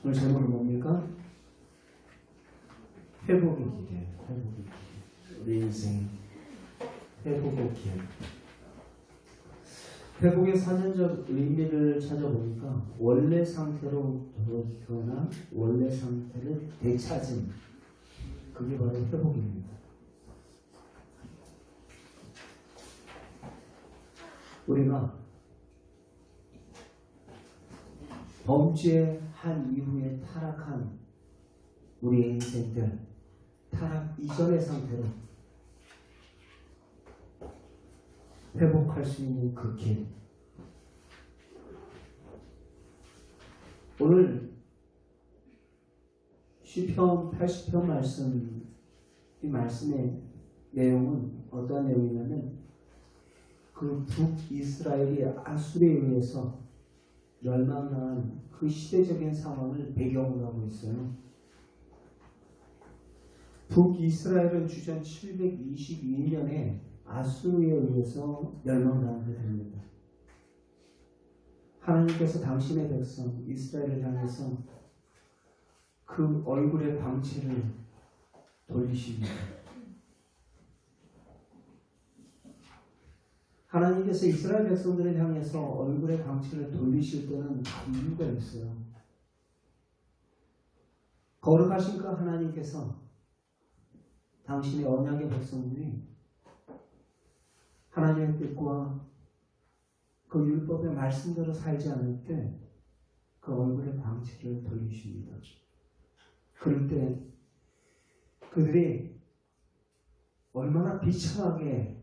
오늘 제목은 뭡니까? 회복의 길이에요. 회복의 길. 우리 인생 회복의 길. 회복의 사전적 의미를 찾아보니까 원래 상태로 돌아오거나 원래 상태를 되찾은, 그게 바로 회복입니다. 우리가 범죄한 이후에 타락한 우리의 인생들, 타락 이전의 상태로 회복할 수 있는 그 길. 오늘 시편 80편 말씀, 이 말씀의 내용은 어떠한 내용이냐면, 그 북이스라엘이 아수르에 의해서 멸망한 그 시대적인 상황을 배경으로 하고 있어요. 북이스라엘은 주전 722년에 아수르에 의해서 멸망당하게 됩니다. 하나님께서 당신의 백성 이스라엘을 향해서 그 얼굴의 광채를 돌리십니다. 하나님께서 이스라엘 백성들을 향해서 얼굴의 광채를 돌리실 때는 이유가 있어요. 거룩하신 그 하나님께서 당신의 언약의 백성들이 하나님의 뜻과 그 율법의 말씀대로 살지 않을 때 그 얼굴의 광채를 돌리십니다. 그럴 때 그들이 얼마나 비참하게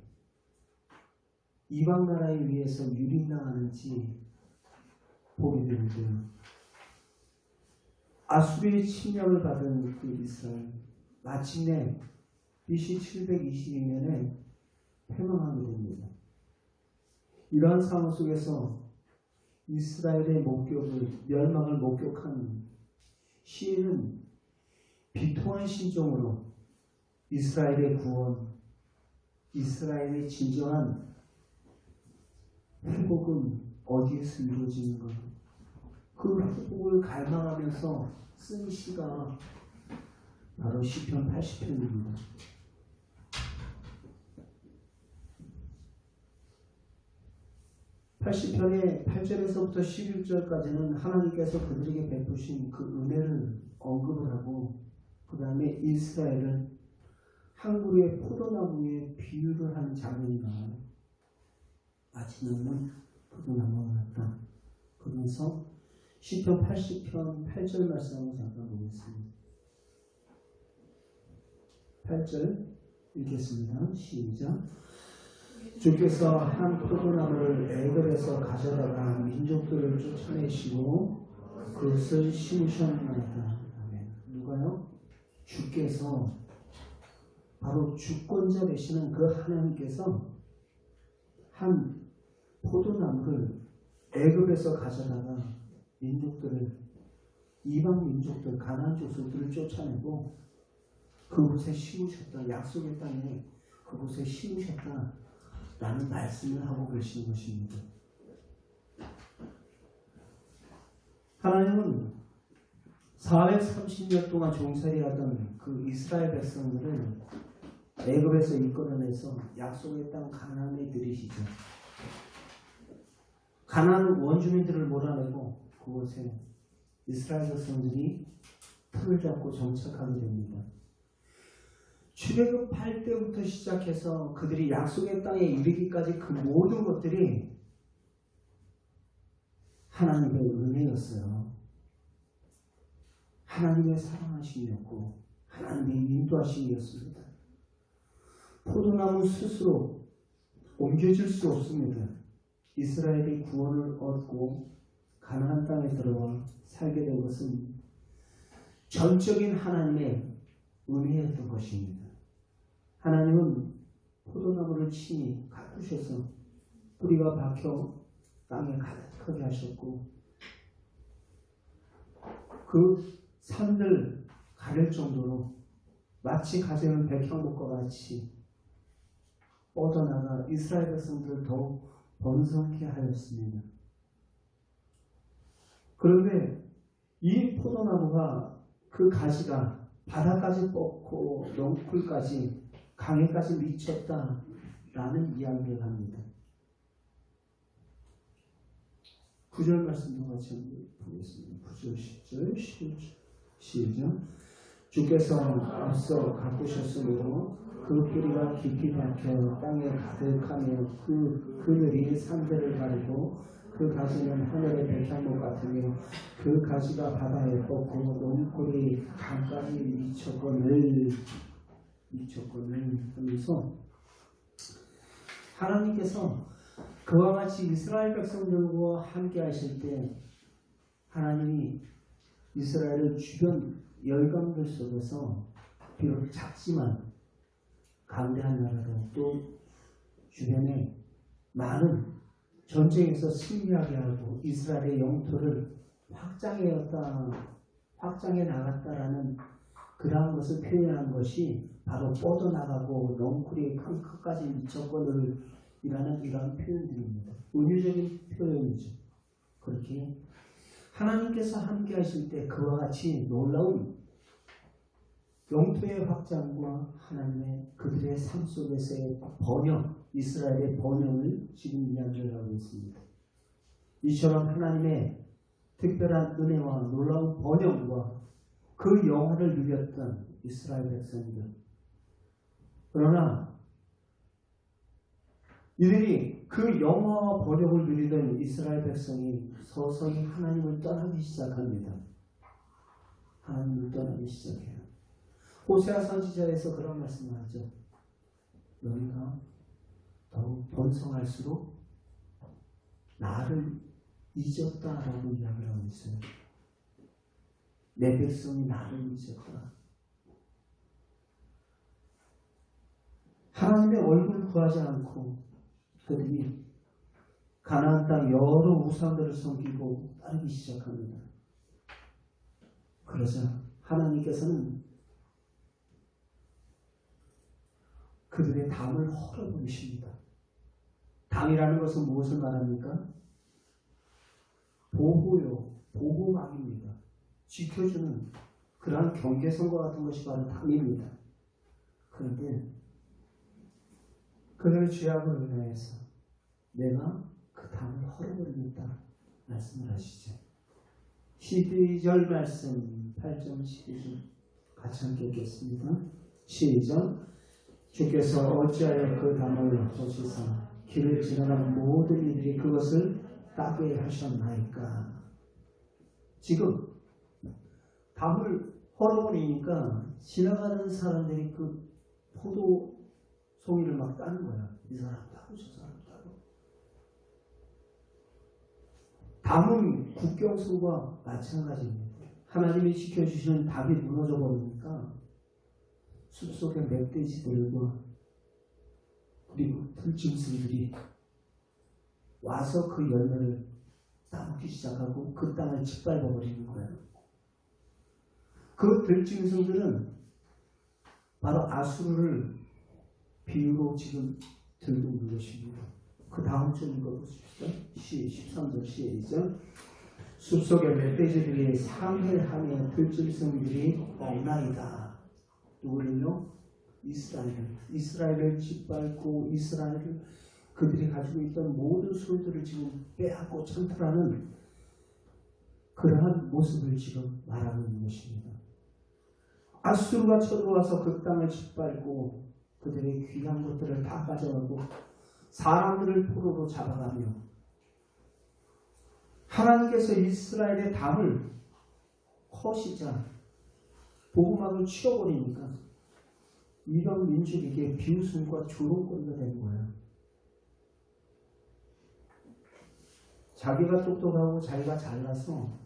이방 나라에 의해서 유린당하는지 보게 되는데요. 아수르의 침략을 받은 그 이스라엘, 마침내 BC 722년에 패망하게 됩니다. 이러한 상황 속에서 이스라엘의 멸망을 목격한 시인은 비통한 심정으로 이스라엘의 구원, 이스라엘의 진정한 회복은 어디에서 이루어지는가? 그 회복을 갈망하면서 쓴 시가 바로 시편 80편입니다. 80편의 8절에서부터 11절까지는 하나님께서 그들에게 베푸신 그 은혜를 언급을 하고, 그 다음에 이스라엘을 한 그루의 포도나무에 비유를 하는 장면이 나와요. 마지막은 포도나무가 같다. 그러면서 시편 80편 8절 말씀을 잠깐 보겠습니다. 8절 읽겠습니다. 시작. 주께서 한 포도나무를 애굽에서 가져다가 민족들을 쫓아내시고 그것을 심으셨나이다. 누가요? 주께서, 바로 주권자 되시는 그 하나님께서 한 포도나무를 애굽에서 가져다가 민족들을, 이방 민족들, 가나안 족속들을 쫓아내고 그곳에 심으셨다. 약속의 땅에 그곳에 심으셨다 라는 말씀을 하고 계신 것입니다. 하나님은 430년 동안 종살이하던 그 이스라엘 백성들을 애굽에서 이끌어내서 약속의 땅 가나안에 들이시죠. 가나안 원주민들을 몰아내고 그곳에 이스라엘 백성들이 틀을 잡고 정착하게 됩니다. 출애굽할 때부터 시작해서 그들이 약속의 땅에 이르기까지 그 모든 것들이 하나님의 은혜였어요. 하나님의 사랑하심이었고 하나님의 인도하심이었습니다. 포도나무 스스로 옮겨질 수 없습니다. 이스라엘이 구원을 얻고 가나안 땅에 들어와 살게 된 것은 전적인 하나님의 은혜였던 것입니다. 하나님은 포도나무를 친히 가꾸셔서 뿌리가 박혀 땅에 가득하게 하셨고, 그 산을 가릴 정도로 마치 가재는 백향목과 같이 뻗어나가 이스라엘 백성들을 더욱 번성케 하였습니다. 그런데 이 포도나무가 그 가지가 바다까지 뻗고 넝쿨까지 강에까지 미쳤다라는 이야기를 합니다. 9절 말씀도 같이 보겠습니다. 9절, 10절, 11절 시작. 주께서 앞서 가꾸셨으므로 그 뿌리가 깊이 박혀 땅에 가득하며 그늘이 산들을 가리고 그 가지는 하늘의 백향목 같으며 그 가지가 바다에 뻗고 넝쿨이 강까지 미쳤거늘 하면서 하나님께서 그와 같이 이스라엘 백성들과 함께 하실 때 하나님이 이스라엘의 주변 열강들 속에서 비록 작지만 강대한 나라로 또 주변에 많은 전쟁에서 승리하게 하고 이스라엘의 영토를 확장해 나갔다라는 그러한 것을 표현한 것이 바로 뻗어나가고 넝쿨이 큰 끝까지 미쳤거늘 이라는 이러한 표현들입니다. 은유적인 표현이죠. 그렇게 하나님께서 함께 하실 때 그와 같이 놀라운 영토의 확장과 하나님의 그들의 삶 속에서의 번영, 이스라엘의 번영을 지금 이야기를 하고 있습니다. 이처럼 하나님의 특별한 은혜와 놀라운 번영과 그 영화를 누렸던 이스라엘 백성들. 그러나 이들이 그 영화와 번영을 누리던 이스라엘 백성이 서서히 하나님을 떠나기 시작합니다. 하나님을 떠나기 시작해요. 호세아 선지자에서 그런 말씀을 하죠. 너희가 더욱 번성할수록 나를 잊었다라고 이야기를 하고 있어요. 내 백성이 나를 잊었다. 하나님의 얼굴을 구하지 않고 그들이 가나안 땅 여러 우상들을 섬기고 따르기 시작합니다. 그러자 하나님께서는 그들의 담을 헐어버리십니다. 담이라는 것은 무엇을 말합니까? 보호요, 보호막입니다. 지켜주는 그러한 경계선과 같은 것이 바로 담입니다. 그런데 그들의 죄악을 인하여서 내가 그 담을 헐어버리겠다 말씀을 하시죠. 12절 말씀 8절 12절 같이 함께 읽겠습니다. 시작. 주께서 어찌하여 그 담을 헐으시사 길을 지나가는 모든 이들이 그것을 따게 하셨나이까. 지금 담을 헐어버리니까 지나가는 사람들이 그 포도 송이를 막 따는 거야. 이 사람 따고 저 사람 따고. 담은 국경선과 마찬가지입니다. 하나님이 지켜주시는 담이 무너져 버리니까 숲속의 멧돼지들과 그리고 들짐승들이 와서 그 열매를 따먹기 시작하고 그 땅을 짓밟아 버리는 거예요. 그 들짐승들은 바로 아수르를 비유로 지금 들고 있는 것입니다. 그 다음 줄 읽어보십시오. 13절 시작. 숲속의 멧돼지들이 상해하며 들짐승들이 없나이다. 누구를요? 이스라엘을 짓밟고 이스라엘을 그들이 가지고 있던 모든 소유들을 지금 빼앗고 창탈하는 그러한 모습을 지금 말하고 있는 것입니다. 아수르가 쳐들어와서 그 땅을 짓밟고 그들의 귀한 것들을 다 가져가고 사람들을 포로로 잡아가며 하나님께서 이스라엘의 담을 허시자 보호막을 치워버리니까 이런 민족에게 비웃음과 조롱거리가 된 거예요. 자기가 똑똑하고 자기가 잘나서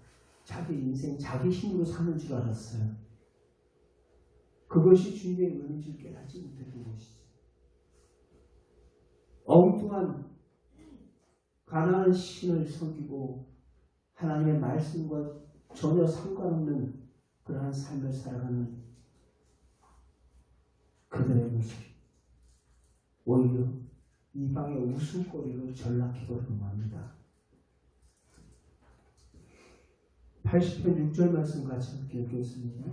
자기 인생 자기 힘으로 사는 줄 알았어요. 그것이 주님의 은혜를 깨닫지 못했던 것이죠. 엉뚱한 가나안 신을 섬기고 하나님의 말씀과 전혀 상관없는 그러한 삶을 살아가는 그들의 모습, 오히려 이방의 웃음거리로 전락해버리고 맙니다. 80편 6절 말씀 같이 함께 읽겠습니다.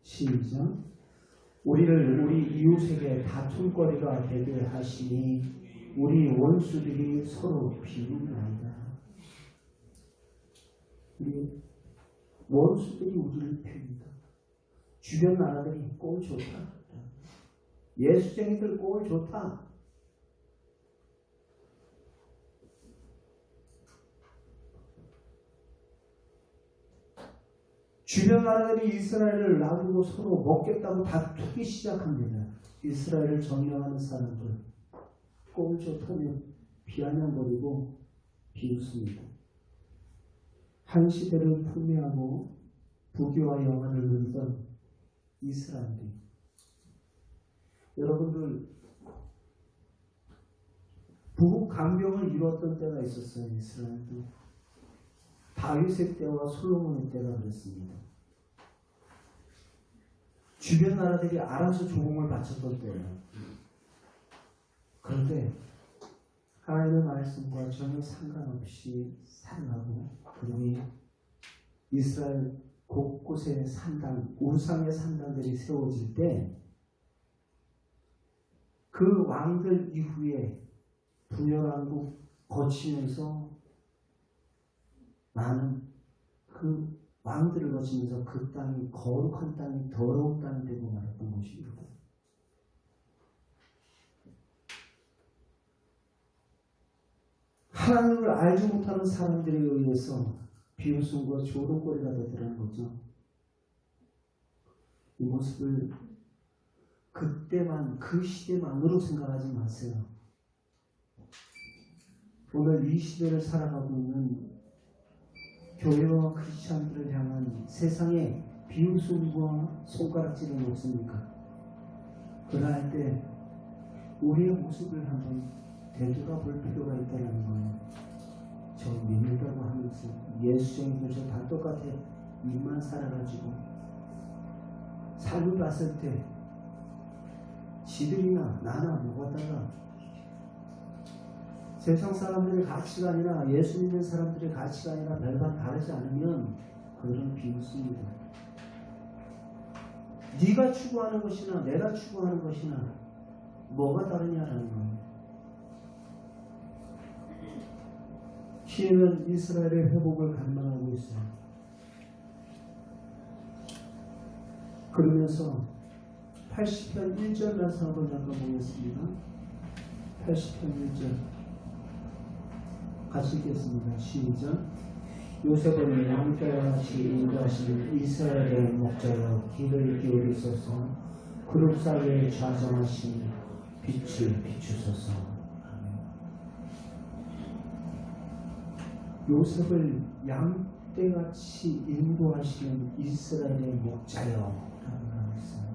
시작. 우리를 우리 이웃에게 다툼거리가 되게 하시니 우리 원수들이 서로 비웃나이다. 우리 원수들이 우리를 비웃다. 주변 나라들이 꼴 좋다. 예수쟁이들 꼴 좋다. 주변 나라들이 이스라엘을 놔두고 서로 먹겠다고 다투기 시작합니다. 이스라엘을 정의하는 사람들 꼴 좋다며 비아냥거리고 비웃습니다. 한 시대를 풍미하고 부귀와 영화를 누리던 이스라엘이, 여러분들 부국 강병을 이루었던 때가 있었어요. 이스라엘도 다윗의 때와 솔로몬의 때가 그랬습니다. 주변 나라들이 알아서 조공을 바쳤던 때예요. 그런데 하나님의 말씀과 전혀 상관없이 살아가고 그분이 이스라엘 곳곳에 산당, 우상의 산당들이 세워질 때 그 왕들 이후에 분열왕국 거치면서 많은 그 왕들을 거치면서 그 땅이 거룩한 땅이 더러운 땅이 되고 말았던 것입니다. 하나님을 알지 못하는 사람들에 의해서 비웃음과 조롱거리가 되더라는 거죠. 이 모습을 그때만, 그 시대만으로 생각하지 마세요. 오늘 이 시대를 살아가고 있는 교회와 크리스찬들을 향한 세상의 비웃음과 손가락질은 없습니까? 그럴 때 우리의 모습을 한번 되돌아볼 필요가 있다는 거예요. 저 믿는다고 하면서 예수쟁이들 저 다 똑같아. 입만 살아가지고 삶을 봤을 때 지들이나 나나 뭐가 달라? 세상 사람들의 가치관이나 예수 믿는 사람들의 가치관이나 별반 다르지 않으면 그들은 비웃습니다. 네가 추구하는 것이나 내가 추구하는 것이나 뭐가 다르냐라는 거예요. 시인은 이스라엘의 회복을 간망하고 있어요. 그러면서 80편 1절 말씀 한번 잠깐 보겠습니다. 80편 1절 같이 읽겠습니다. 시작. 요셉은 양떼와 같이 인도하시는 이스라엘의 목자여 귀를 기울이소서. 그룹 사이에 좌정하신 빛을 비추소서. 요셉을 양떼같이 인도하시는 이스라엘의 목자여 라고 하고 있어요.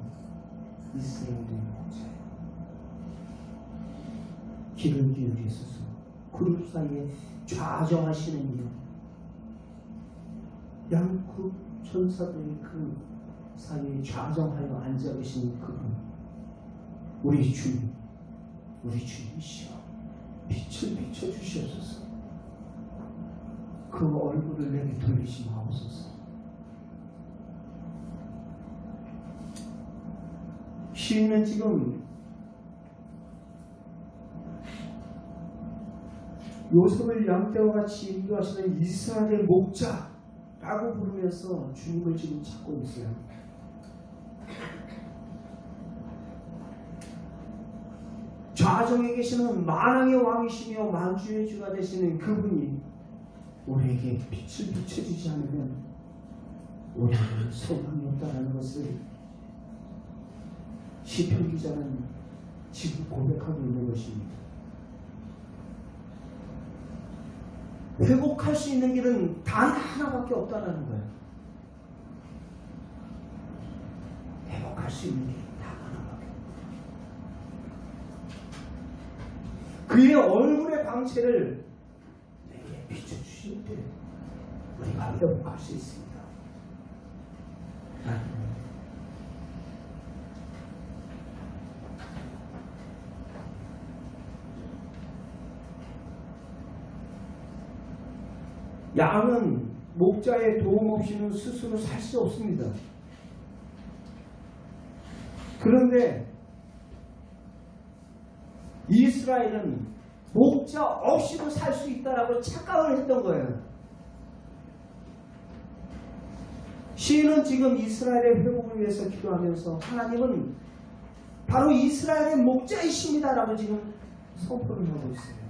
이스라엘의 목자여 귀를 기울이소서. 그룹 사이에 좌정하시는 이요. 양국 천사들이 그 사이에 좌정하여 앉아 계신 그분, 우리 주님, 우리 주님이시여 빛을 비춰주시옵소서. 그 얼굴을 내게 돌리시옵소서. 시인은 지금 요셉을 양떼와 같이 인도하시는 이스라엘의 목자라고 부르면서 주님을 지금 찾고 있어요. 좌정에 계시는 만왕의 왕이시며 만주의 주가 되시는 그분이 우리에게 빛을 비춰주지 않으면 우리에게 소망이 없다는 것을 시편 기자는 지금 고백하고 있는 것입니다. 회복할 수 있는 길은 단 하나밖에 없다는 거예요. 회복할 수 있는 길은 단 하나밖에 없다. 그의 얼굴의 광채를 내게 비춰주실 때 우리가 회복할 수 있습니다. 양은 목자의 도움 없이는 스스로 살 수 없습니다. 그런데 이스라엘은 목자 없이도 살 수 있다라고 착각을 했던 거예요. 시인은 지금 이스라엘의 회복을 위해서 기도하면서 하나님은 바로 이스라엘의 목자이십니다라고 지금 선포를 하고 있어요.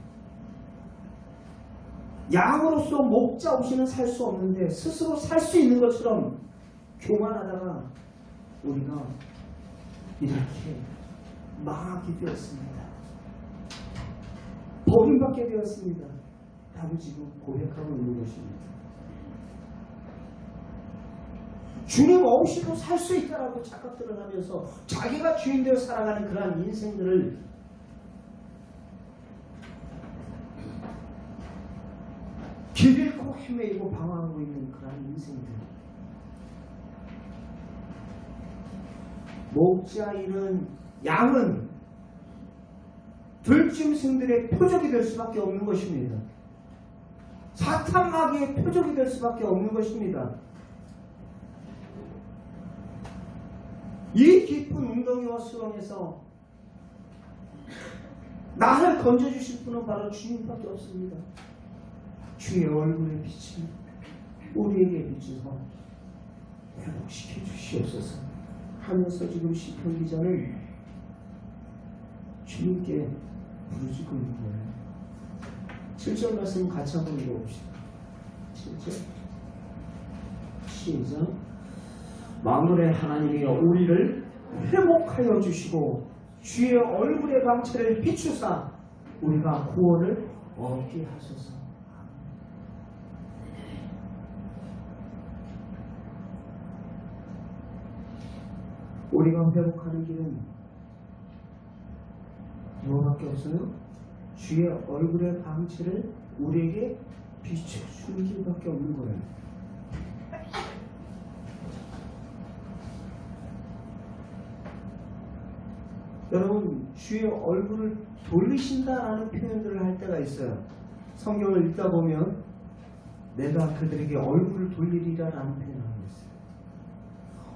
양으로서 목자 없이는 살 수 없는데 스스로 살 수 있는 것처럼 교만하다가 우리가 이렇게 망하게 되었습니다. 버림받게 되었습니다. 라고 지금 고백하고 있는 것입니다. 주님 없이도 살 수 있다라고 착각들을 하면서 자기가 주인 되어 살아가는 그러한 인생들을 길 잃고 헤매이고 방황하고 있는 그러한 인생들. 목자이는 양은 들짐승들의 표적이 될 수밖에 없는 것입니다. 사탄 마귀의 표적이 될 수밖에 없는 것입니다. 이 깊은 웅덩이와 수렁에서 나를 건져주실 분은 바로 주님밖에 없습니다. 주의 얼굴의 빛이 우리에게 비추서 회복시켜 주시옵소서 하면서 지금 시편 기자는 주님께 부르짖고 있는 거예요. 7절 말씀 같이 한번 읽어봅시다. 7절 시작. 만물의 하나님이여 우리를 회복하여 주시고 주의 얼굴의 광채를 비추사 우리가 구원을 얻게 하소서. 우리가 회복하는 길은 뭐밖에 없어요? 주의 얼굴의 광채를 우리에게 비춰주는 길밖에 없는 거예요. 여러분, 주의 얼굴을 돌리신다라는 표현들을 할 때가 있어요. 성경을 읽다 보면 내가 그들에게 얼굴을 돌리리라라는 표현을 하고 있어요.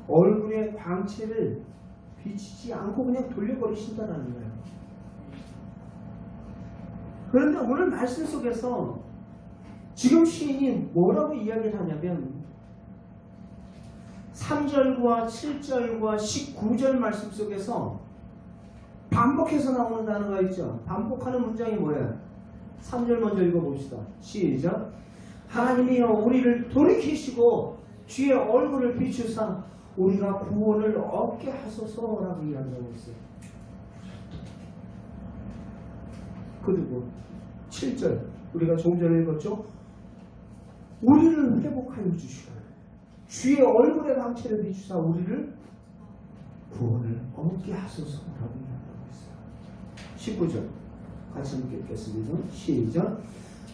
얼굴의 광채를 비치지 않고 그냥 돌려버리신다라는 거예요. 그런데 오늘 말씀 속에서 지금 시인이 뭐라고 이야기를 하냐면 3절과 7절과 19절 말씀 속에서 반복해서 나오는 단어가 있죠. 반복하는 문장이 뭐예요? 3절 먼저 읽어봅시다. 시작. 하나님이여 우리를 돌이키시고 주의 얼굴을 비추사 우리가 구원을 얻게 하소서라고 이야기하고 있어요. 그리고 7절 우리가 조금 전에 읽었죠. 우리를 회복하여 주시고 주의 얼굴의 광채를 비추사 우리를 구원을 얻게 하소서라고 이야기하고 있어요. 19절 같이 함께 읽겠습니다. 시작.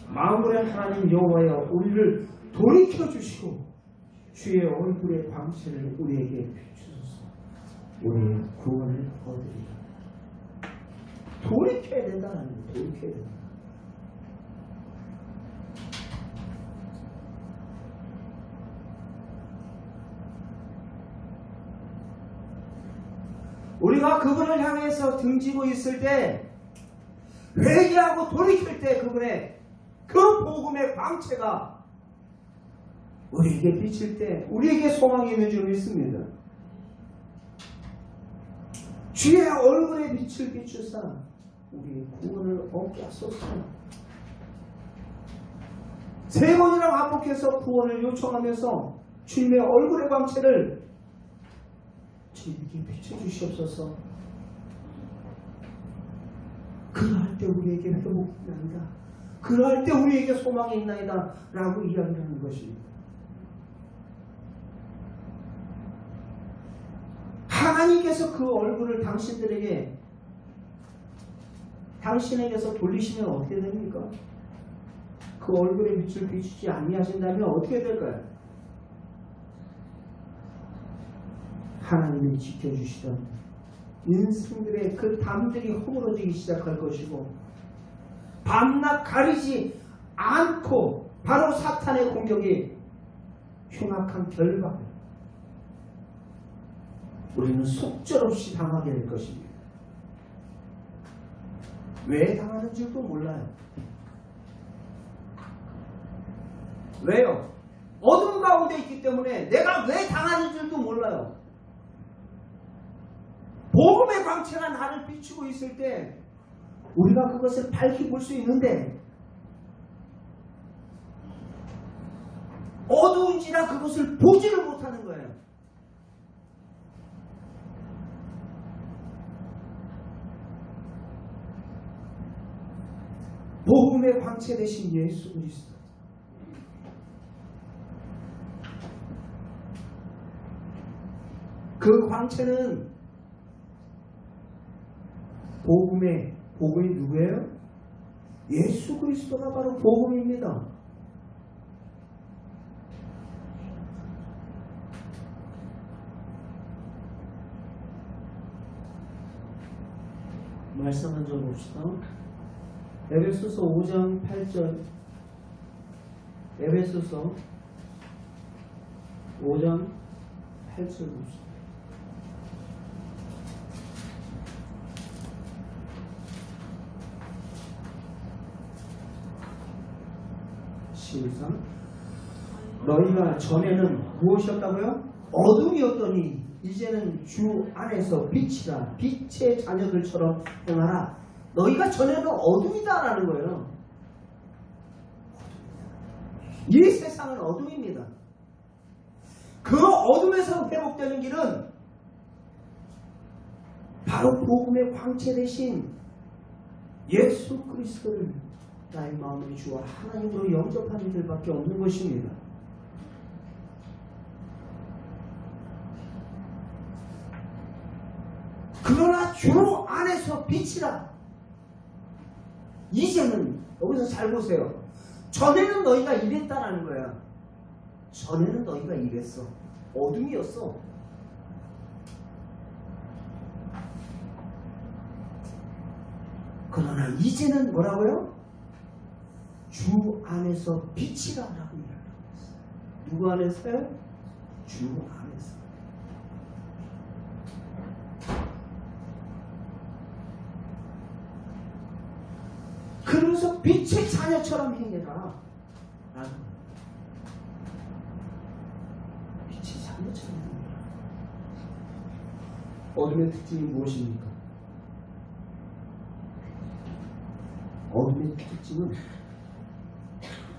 만물의 하나님 여호와여 우리를 돌이켜 주시고 주의 얼굴의 광채를 우리에게 비추소서 우리의 구원을 얻으리라. 돌이켜야 된다는 거예요. 돌이켜야 된다. 우리가 그분을 향해서 등지고 있을 때 회개하고 돌이킬 때 그분의 그 복음의 광채가 우리에게 비칠 때 우리에게 소망이 있는 줄 믿습니다. 주의 얼굴에 빛을 비추사 우리의 구원을 얻게 하소서. 세 번이나 반복해서 구원을 요청하면서 주님의 얼굴의 광채를 주님께 비춰주시옵소서. 그러할 때 우리에게 회복이 있나이다. 그러할 때 우리에게 소망이 있나이다 라고 이야기를 하는 것입니다. 하나님께서 그 얼굴을 당신에게서 돌리시면 어떻게 됩니까? 그 얼굴에 빛을 비추지 아니하신다면 어떻게 될까요? 하나님이 지켜주시던 인생들의 그 담들이 허물어지기 시작할 것이고 밤낮 가리지 않고 바로 사탄의 공격이 흉악한 결과 우리는 속절없이 당하게 될 것입니다. 왜 당하는 줄도 몰라요. 왜요? 어둠 가운데 있기 때문에 내가 왜 당하는 줄도 몰라요. 복음의 광채가 나를 비추고 있을 때 우리가 그것을 밝히 볼 수 있는데 어두운지라 그것을 보지를 못하는 거예요. 복음의 광채 되신 예수 그리스도, 그 광채는 복음이 누구예요? 예수 그리스도가 바로 복음입니다. 말씀 한 절 봅시다. 에베소서 5장 8절. 에베소서 5장 8절 봅시다. 시작. 너희가 전에는 무엇이었다고요? 어둠이었더니 이제는 주 안에서 빛이라. 빛의 자녀들처럼 행하라. 너희가 전에는 어둠이다라는 거예요. 이 세상은 어둠입니다. 그 어둠에서 회복되는 길은 바로 복음의 광채 대신 예수 그리스도를 나의 마음의 주와 하나님으로 영접하는 일밖에 없는 것입니다. 그러나 주 안에서 빛이라. 이제는 여기서 잘 보세요. 전에는 너희가 이랬다라는 거야. 전에는 너희가 이랬어. 어둠이었어. 그러나 이제는 뭐라고요? 주 안에서 빛이라라고 이야기하고 있어요. 누구 안에서요? 주 안에서. 그러면서 빛의 자녀처럼 행해라. 빛의 자녀처럼 행해라. 어둠의 특징이 무엇입니까? 어둠의 특징은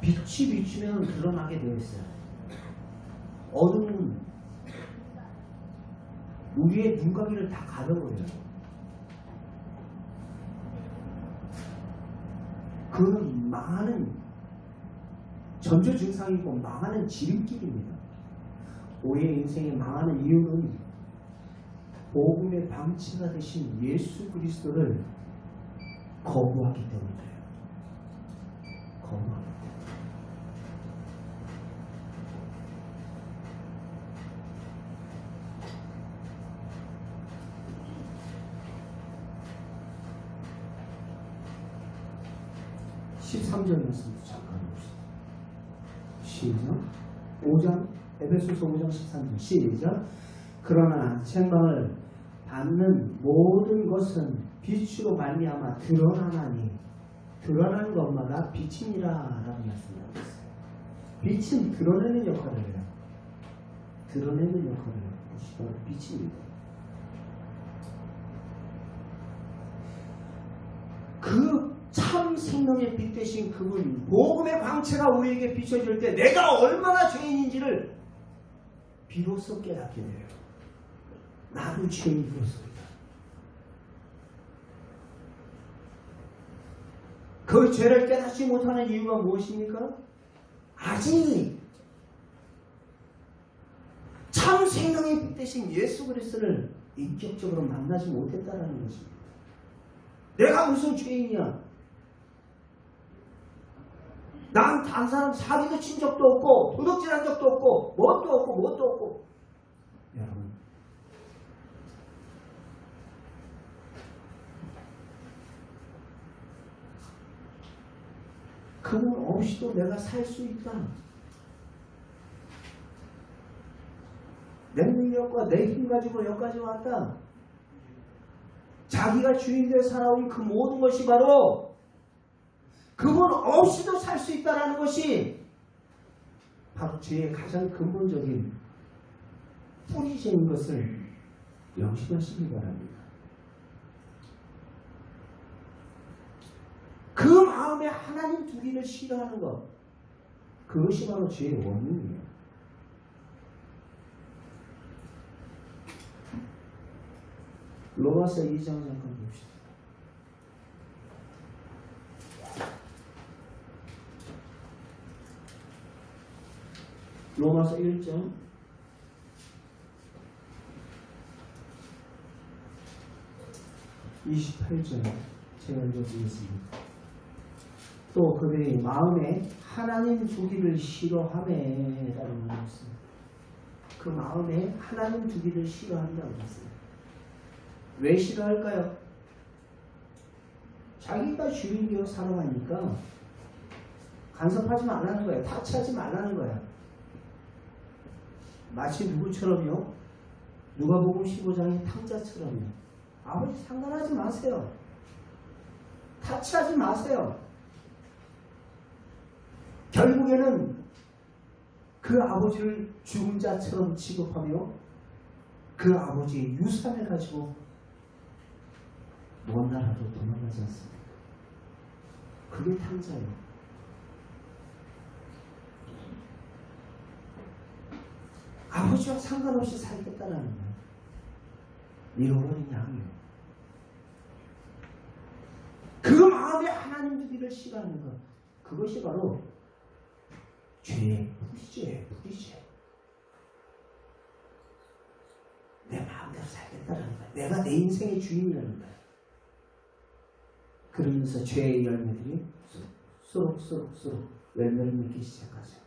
빛이 비추면 드러나게 되어 있어요. 어둠은 우리의 눈가기를 다 가려버려요. 그는 망하는 전조 증상이고 망하는 지름길입니다. 우리의 인생에 망하는 이유는 복음의 방치가 되신 예수 그리스도를 거부하기 때문이에요. 거부하기 때문에. 13절 말씀도 잠깐 봅시다. 시작. 5장 에베소서 5장 13절 시작. 그러나 책망을 받는 모든 것은 빛으로 말미암아 드러나나니 드러나는 것마다 빛이니라 라는 말씀을 하고 있어요. 빛은 드러내는 역할을 해요. 드러내는 역할을 해요. 그것이 바로 빛입니다. 그 참 생명의 빛 대신 그분, 복음의 광채가 우리에게 비춰질 때 내가 얼마나 죄인인지를 비로소 깨닫게 돼요. 나도 죄인이었습니다. 그 죄를 깨닫지 못하는 이유가 무엇입니까? 아직 참 생명의 빛 대신 예수 그리스도를 인격적으로 만나지 못했다는 것입니다. 내가 무슨 죄인이야? 난 다른 사람 사기도 친 적도 없고 도둑질한 적도 없고 뭣도 없고 여러분, 그분 없이도 내가 살 수 있다. 능력과 내 힘 가지고 여기까지 왔다. 자기가 주인되어 살아온 그 모든 것이 바로 그분 없이도 살 수 있다는 것이 바로 죄의 가장 근본적인 뿌리인 것을 명심하시기 바랍니다. 그 마음에 하나님 두기를 싫어하는 것, 그것이 바로 죄의 원인이에요. 로마서 2장 잠깐 봅시다. 로마서 1장 28절 제가 읽어드리겠습니다. 또 그들이 마음에 하나님 두기를 싫어하네 라는 말이 있습니다. 그 마음에 하나님 두기를 싫어한다고 했습니다. 왜 싫어할까요? 자기가 주인되어 살아가니까 간섭하지 말라는 거예요. 타치하지 말라는 거예요. 마치 누구처럼요? 누가복음 15장의 탕자처럼요. 아버지 상관하지 마세요. 타치하지 마세요. 결국에는 그 아버지를 죽은 자처럼 취급하며 그 아버지의 유산을 가지고 먼 나라로 도망가지 않습니까? 그게 탕자예요. 아버지와 상관없이 살겠다라는 거예요. 잃어버린 양이에요. 그 마음에 하나님 두기를 싫어하는 것, 그것이 바로 죄의 뿌리죄예요. 뿌리죄. 내 마음대로 살겠다라는 거예요. 내가 내 인생의 주인이라는 거예요. 그러면서 죄의 열매들이 쏙쏙쏙 열매를 맺기 시작하죠.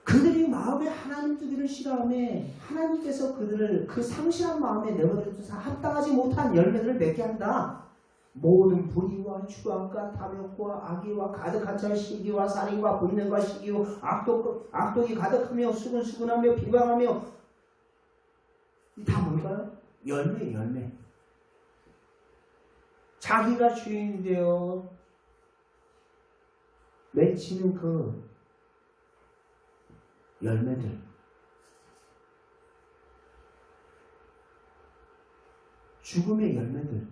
그들이 마음에 하나님 두기를 싫어하며 하나님께서 그들을 그 상실한 마음에 내버려두사 합당하지 못한 열매들을 맺게 한다. 모든 불의와 추악과 탐욕과 악의와 가득한 자 시기와 살인과 분냄과 시기와 악독이 가득하며 수근수근하며 비방하며 다 뭘까요? 열매. 자기가 주인이 되어 맺히는 그 열매들, 죽음의 열매들,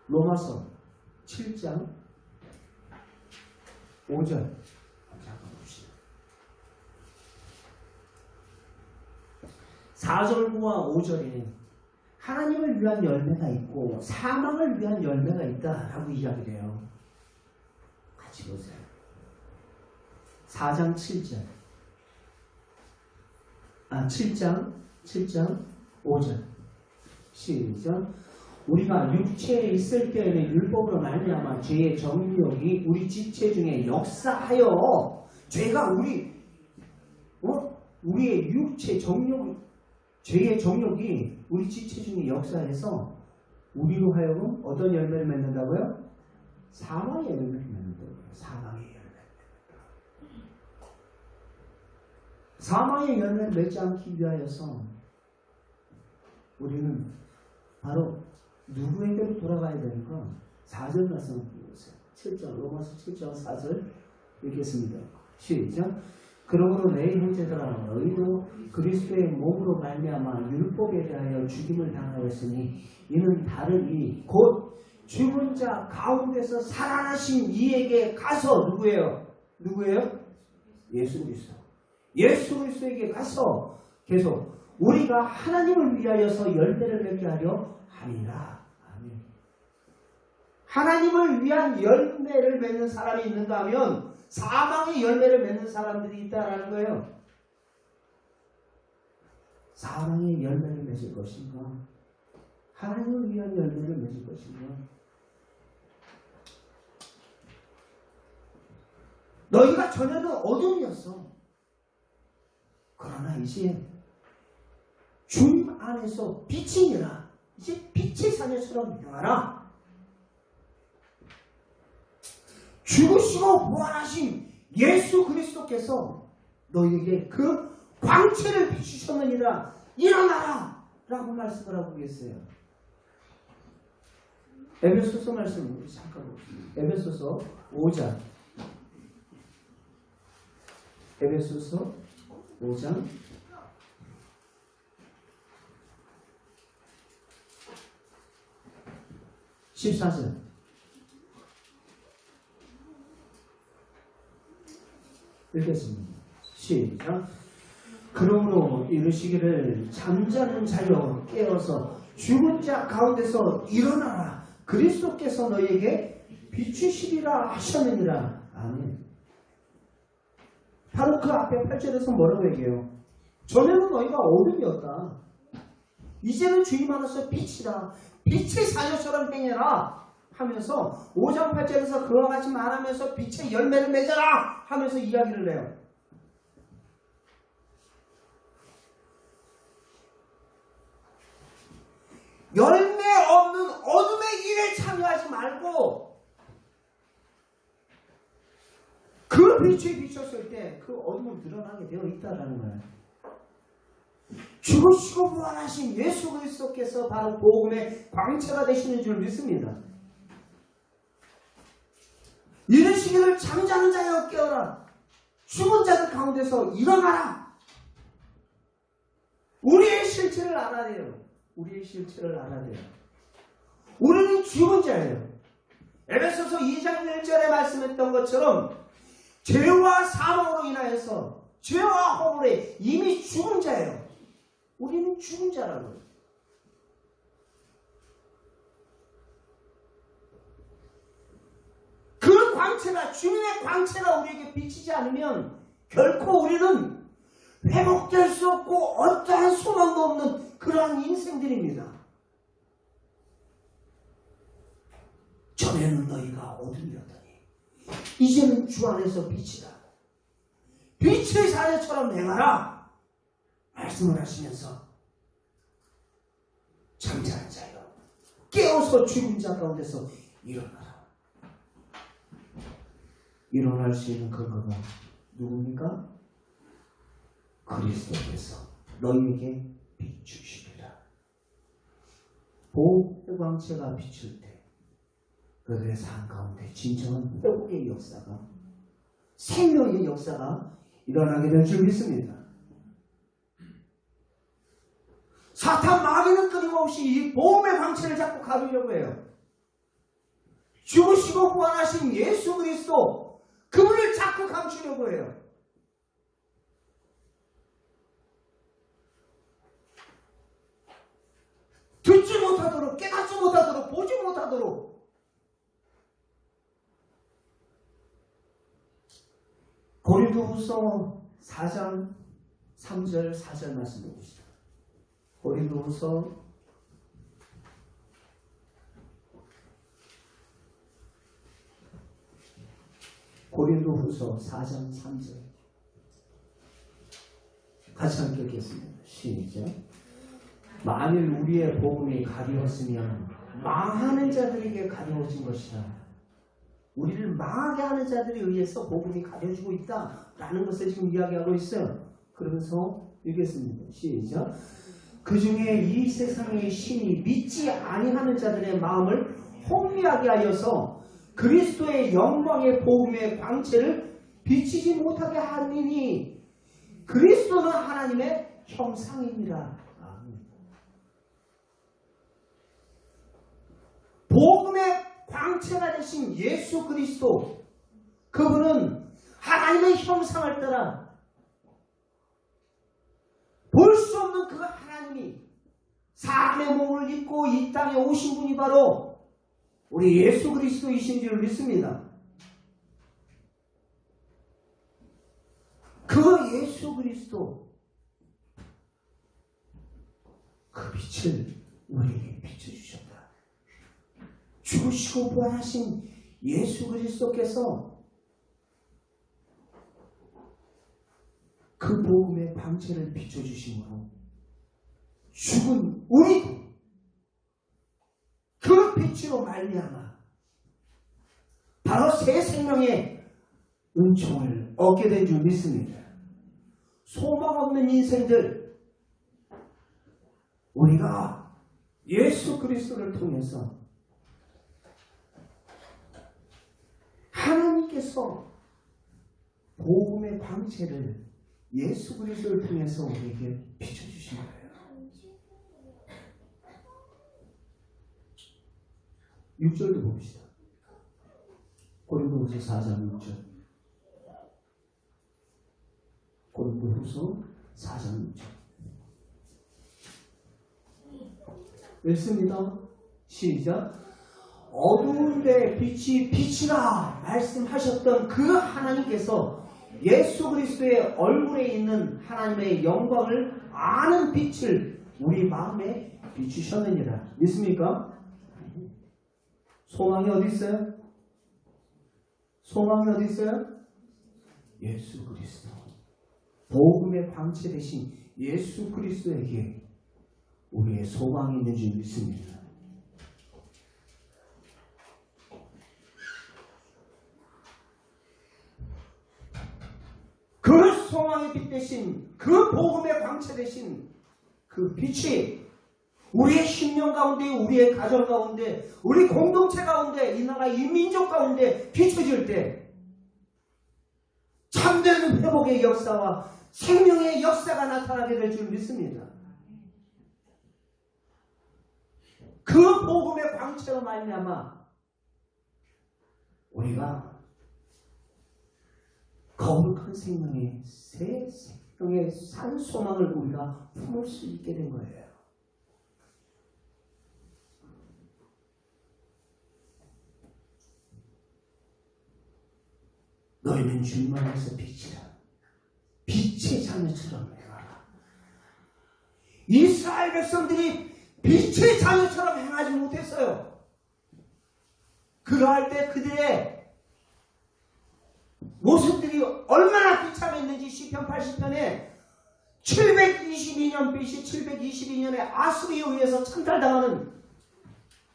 로마서 7장 5절 잠깐 봅시다. 4절과 5절에 하나님을 위한 열매가 있고 사망을 위한 열매가 있다라고 이야기돼요. 같이 보세요. 4장 7절 7장 5절 시작. 우리가 육체에 있을 때에는 율법으로 말미암아 죄의 정욕이 우리 지체 중에 역사하여 죄가 우리의 육체 정욕, 죄의 정욕이 우리 지체 중에 역사해서 우리로 하여금 어떤 열매를 맺는다고요? 사망의 열매를 맺는다고요. 사망의 열매를 맺지 않기 위하여서 우리는 바로 누구에게로 돌아가야 되는가? 4절 말씀을 보세요. 7절, 로마서 7장 4절 읽겠습니다. 시작. 그러므로 내 형제들아 너희도 그리스도의 몸으로 말미암아 율법에 대하여 죽임을 당하였으니 이는 다른 이 곧 죽은 자 가운데서 살아나신 이에게 가서 누구예요? 예수 그리스도에게 가서 계속 우리가 하나님을 위하여서 열매를 맺게 하려 함이라. 아멘. 하나님을 위한 열매를 맺는 사람이 있는가 하면 사망의 열매를 맺는 사람들이 있다라는 거예요. 사망의 열매를 맺을 것인가? 하나님을 위한 열매를 맺을 것인가? 너희가 전에는 어둠이었어. 그러나 이제 주님 안에서 빛이니라. 이제 빛의 사녀처럼 행하라. 죽으시고 부활하신 예수 그리스도께서 너희에게 그 광채를 비추셨느니라. 일어나라! 라고 말씀을 하고 계세요. 에베소서 말씀 잠깐 봅시다. 에베소서 5장. 에베소서 5장 14절. 읽겠습니다. 시작. 그러므로 이르시기를 잠자는 자여 깨어서 죽은 자 가운데서 일어나라. 그리스도께서 너희에게 비추시리라 하셨느니라. 아멘. 바로 그 앞에 8절에서 뭐라고 얘기해요? 전에는 너희가 어둠이었다. 이제는 주님 안에서 빛이다. 빛의 사녀처럼 행해라 하면서 5장 8절에서 그와 같이 말하면서 빛의 열매를 맺어라 하면서 이야기를 해요. 열매 없는 어둠의 일에 참여하지 말고 그 빛에 비쳤을 때 그 어둠은 드러나게 되어 있다라는 거예요. 죽으시고 부활하신 예수 그리스도께서 바로 복음의 광채가 되시는 줄 믿습니다. 이르시기를 잠자는 자여 깨어라. 죽은 자들 가운데서 일어나라. 우리의 실체를 알아야 돼요. 우리의 실체를 알아야 돼요. 우리는 죽은 자예요. 에베소서 2장 1절에 말씀했던 것처럼 죄와 사망으로 인하여서 죄와 허물에 이미 죽은 자예요. 우리는 죽은 자라고요. 그 광채가, 주님의 광채가 우리에게 비치지 않으면 결코 우리는 회복될 수 없고 어떠한 소망도 없는 그러한 인생들입니다. 전에는 너희가 어둠이었더니 이제는 주 안에서 빛이다. 빛의 사녀처럼 행하라 말씀을 하시면서 잠자는 자여 깨어서 죽은 자 가운데서 일어나라. 일어날 수 있는 근거가 누굽니까? 그리스도께서 너희에게 비추시리라. 복의 광채가 비출 때 그들의 삶 가운데 진정한 회복의 역사가, 생명의 역사가 일어나게 될 줄 믿습니다. 사탄 마귀는 끊임없이 이 복음의 광채를 자꾸 가두려고 해요. 죽으시고 부활하신 예수 그리스도, 그분을 자꾸 감추려고 해요. 듣지 못하도록, 깨닫지 못하도록, 보지 못하도록. 고린도후서 4장 3절 4절 말씀 해보시죠. 고린도후서 4장 3절 같이 함께 읽겠습니다. 시작. 만일 우리의 복음이 가벼웠으면 망하는 자들에게 가벼워진 것이다. 우리를 망하게 하는 자들에 의해서 복음이 가려지고 있다라는 것을 지금 이야기하고 있어요. 그러면서 읽겠습니다. 시작. 그 중에 이 세상의 신이 믿지 아니하는 자들의 마음을 혼미하게 하여서 그리스도의 영광의 복음의 광채를 비치지 못하게 하느니 그리스도는 하나님의 형상입니다. 복음의 광채가 되신 예수 그리스도, 그분은 하나님의 형상을 따라 볼 수 없는 그 하나님이 사람의 몸을 입고 이 땅에 오신 분이 바로 우리 예수 그리스도이신 줄 믿습니다. 그 예수 그리스도, 그 빛을 우리에게 비춰주셨다. 죽으시고 부활하신 예수 그리스도께서 그 복음의 광채를 비춰주심으로 죽은 우리도 빛으로 말미암아 바로 새 생명의 은총을 얻게 된 줄 믿습니다. 소망 없는 인생들, 우리가 예수 그리스도를 통해서 하나님께서 복음의 광채를 예수 그리스도를 통해서 우리에게 비춰주신 거예요. 6절도 봅시다. 고린도후서 4장 6절. 고린도후서 4장 6절. 읽습니다. 시작. 어두운데 빛이 빛이라 말씀하셨던 그 하나님께서 예수 그리스도의 얼굴에 있는 하나님의 영광을 아는 빛을 우리 마음에 비추셨느니라. 믿습니까? 소망이 어디 있어요? 소망이 어디 있어요? 예수 그리스도. 복음의 광채 대신 예수 그리스도에게 우리의 소망이 있는 줄 믿습니다. 그 소망의 빛 대신, 그 복음의 광채 대신 그 빛이 우리의 신령 가운데, 우리의 가정 가운데, 우리 공동체 가운데, 이 나라 이 민족 가운데 비춰질 때 참된 회복의 역사와 생명의 역사가 나타나게 될 줄 믿습니다. 그 복음의 광채로 말미암아 우리가 거룩한 생명의 새 생명의 산 소망을 우리가 품을 수 있게 된 거예요. 너희는 주님 안에서 빛이라. 빛의 자녀처럼 행하라. 이스라엘 백성들이 빛의 자녀처럼 행하지 못했어요. 그러할 때 그들의 모습들이 얼마나 비참했는지 시편 80편에 722년 BC 722년에 아수리에 의해서 찬탈당하는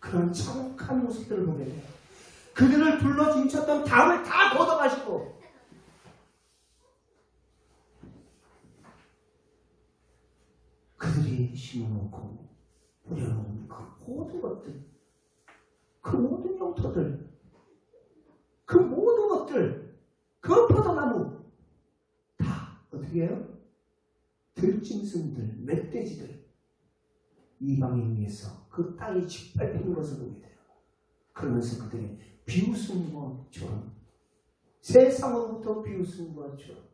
그런 참혹한 모습들을 보게 돼요. 그들을 둘러 징쳤던 담을 다 걷어가시고 그들이 심어놓고 뿌려놓은 그 모든 것들, 그 모든 영토들, 그 모든 것들, 그 포도나무 다 어떻게 해요? 들짐승들, 멧돼지들 이방에 의해서 그 땅이 짓밟히는 것을 보게 돼요. 그러면서 그들의 비웃음과 조롱, 세상으로부터 비웃음과 조롱.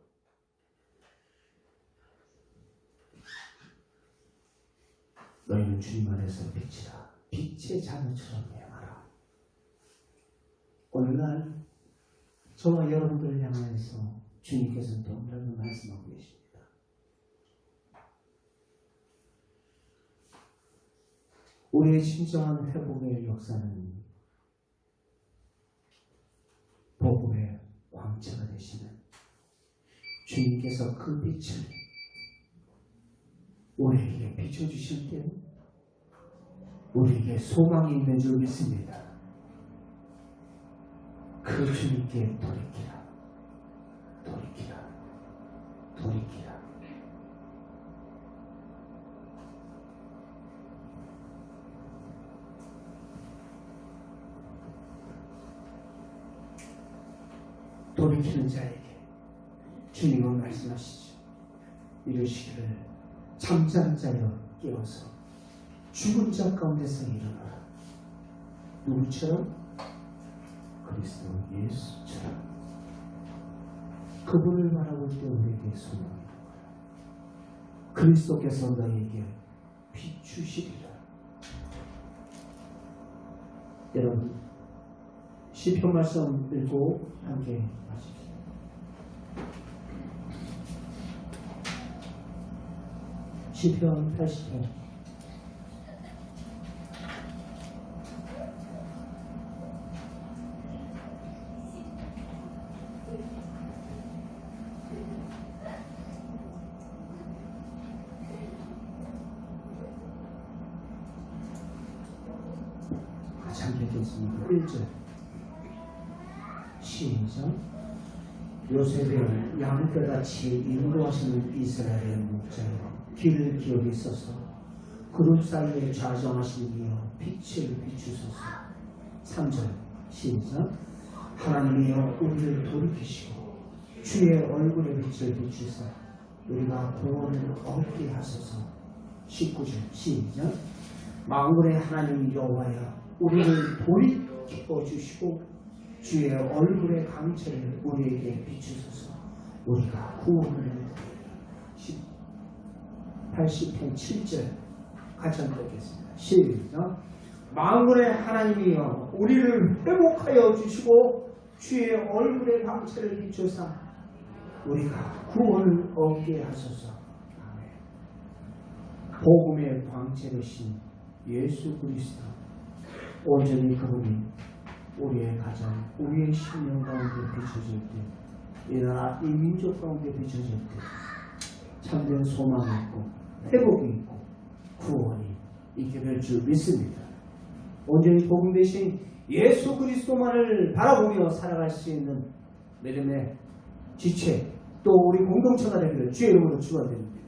너희는 주님 안에서 빛이라. 빛의 자녀처럼 행하라. 오늘날 저와 여러분들을 향해서 주님께서는 동일하게 말씀하고 계십니다. 우리의 진정한 회복의 역사는 복음의 광채가 되시는 주님께서 그 빛을 우리에게 비춰주실 때 우리에게 소망이 있는 줄 믿습니다. 그 주님께 돌이키라. 돌이키라. 돌이키라. 돌이키는 자에게 주님은 말씀하시죠. 이르시기를 잠자는 자여 깨어서 죽은 자 가운데서 일어나라. 누구처럼? 그리스도 예수처럼. 그분을 바라볼 때 우리에게 소망이 있는 거야. 그리스도께서 너희에게 비추시리라. 여러분 시편 말씀 읽고 함께 하십시오. 시편 80편. 같이 함께 읽겠습니다. 1절 시작. 요셉을 양떼같이 인도하시는 이스라엘의 목자여 길을 기억에 있어서 그룹 사이에 좌정하시는 이여 빛을 비추소서. 3절 시작. 하나님이여 우리를 돌이키시고 주의 얼굴의 빛을 비추사 우리가 구원을 얻게 하소서. 19절 시작. 만군의 하나님 여호와여 우리를 돌이켜 주시고 주의 얼굴의 강체를 우리에게 비추소서. 우리가 구원을 80편 7절 같이 한번 읽겠습니다. 시작. 만군의 하나님이여 우리를 회복하여 주시고 주의 얼굴의 강체를 비추사 우리가 구원을 얻게 하소서. 아멘. 복음의 광채되신 예수 그리스도 온전히 그분이 우리의 가정, 우리의 심령 가운데 비춰질 때, 이 나라, 이 민족 가운데 비춰질 때 참된 소망이 있고 회복이 있고 구원이 있게 될 줄 믿습니다. 온전히 복음 대신 예수 그리스도만을 바라보며 살아갈 수 있는 믿음의 지체 또 우리 공동체가 되기를 주의 이름으로 축원드립니다.